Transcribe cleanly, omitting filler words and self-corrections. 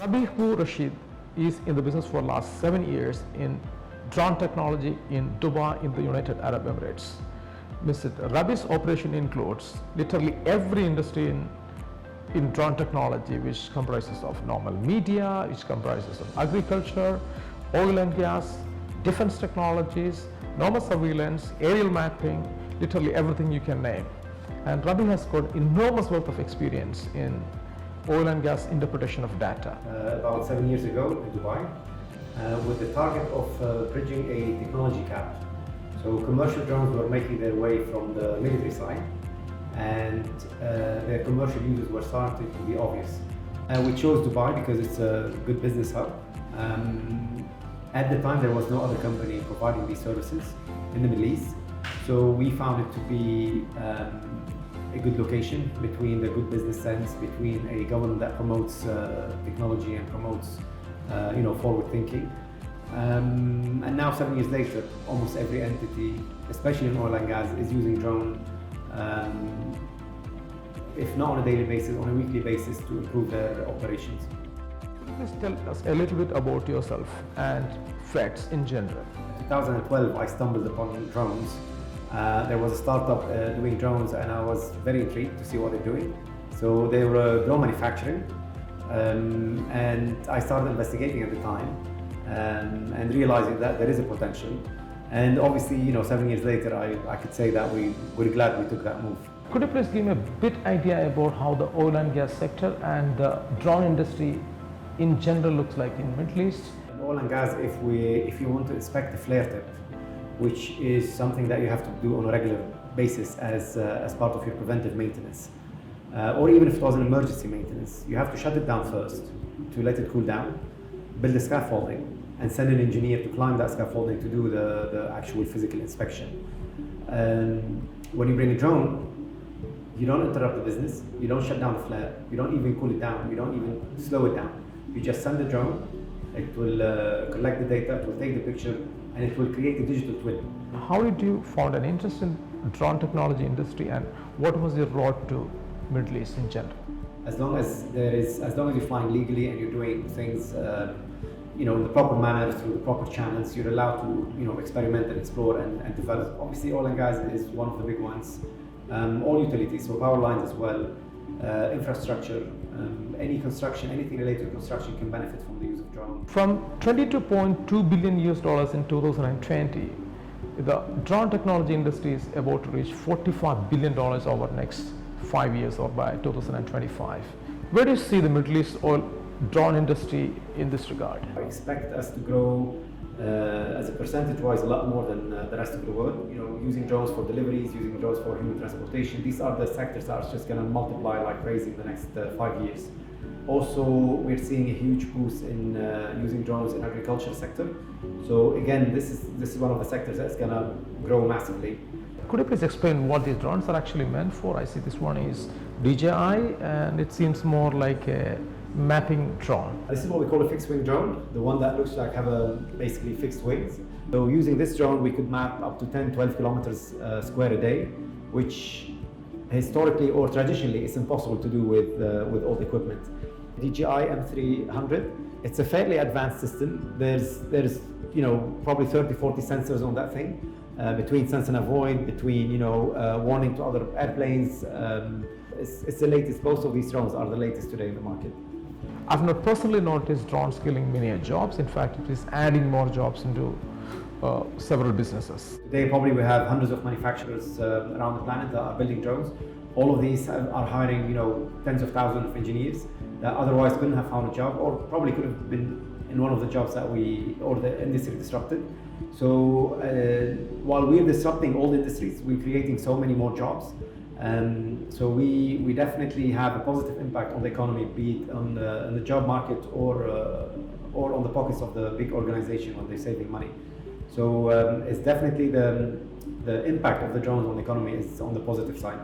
Rabihu Rashid is in the business for the last 7 years in drone technology in Dubai in the United Arab Emirates. Mr. Rabi's operation includes literally every industry in drone technology, which comprises of normal media, which comprises of agriculture, oil and gas, defense technologies, normal surveillance, aerial mapping, literally everything you can name. And Rabi has got enormous wealth of experience in oil and gas interpretation of data. About 7 years ago in Dubai, with the target of bridging a technology gap. So commercial drones were making their way from the military side, and their commercial uses were starting to be obvious. We chose Dubai because it's a good business hub. At the time, there was no other company providing these services in the Middle East, so we found it to be a good location between the good business sense, between a government that promotes technology and promotes forward thinking. And now 7 years later, almost every entity, especially in oil and gas, is using drone, if not on a daily basis, on a weekly basis to improve their operations. Please tell us a little bit about yourself and FEDS in general. In 2012, I stumbled upon drones. There was a startup doing drones, and I was very intrigued to see what they're doing. So they were drone manufacturing, and I started investigating at the time and realizing that there is a potential. And obviously, 7 years later, I could say that we're glad we took that move. Could you please give me a bit idea about how the oil and gas sector and the drone industry in general looks like in Middle East? In oil and gas, if you want to inspect the flare tip, which is something that you have to do on a regular basis as part of your preventive maintenance, or even if it was an emergency maintenance, you have to shut it down first to let it cool down, build a scaffolding, and send an engineer to climb that scaffolding to do the actual physical inspection. When you bring a drone, you don't interrupt the business, you don't shut down the flare, you don't even cool it down, you don't even slow it down. You just send the drone, it will collect the data, it will take the picture, and it will create a digital twin. How did you find an interest in drone technology industry, and what was your road to Middle East in general? As long as you're flying legally and you're doing things in the proper manner through the proper channels, you're allowed to experiment and explore and develop. Obviously, oil and gas is one of the big ones. All utilities, so power lines as well, infrastructure, any construction, anything related to construction can benefit from the use of drones. From $22.2 billion in 2020, the drone technology industry is about to reach $45 billion over the next 5 years or by 2025. Where do you see the Middle East oil drone industry in this regard? I expect us to grow as a percentage-wise a lot more than the rest of the world. Using drones for deliveries, using drones for human transportation. These are the sectors that are just going to multiply like crazy in the next 5 years. Also, we're seeing a huge boost in using drones in agriculture sector. So again, this is one of the sectors that's going to grow massively. Could you please explain what these drones are actually meant for? I see this one is DJI, and it seems more like a mapping drone. This is what we call a fixed wing drone, the one that looks like have basically fixed wings. So using this drone, we could map up to 10-12 kilometers square a day, which historically or traditionally is impossible to do with old equipment. DJI M300, it's a fairly advanced system. There's probably 30-40 sensors on that thing, between sense and avoid, between warning to other airplanes. It's the latest. Both of these drones are the latest today in the market. I've not personally noticed drones killing many jobs. In fact, it is adding more jobs into several businesses. Today, probably we have hundreds of manufacturers around the planet that are building drones. All of these are hiring, tens of thousands of engineers that otherwise couldn't have found a job, or probably could have been in one of the jobs that the industry disrupted. So while we're disrupting all industries, we're creating so many more jobs. So we definitely have a positive impact on the economy, be it on the job market or on the pockets of the big organization when they're saving money. So it's definitely the impact of the drones on the economy is on the positive side.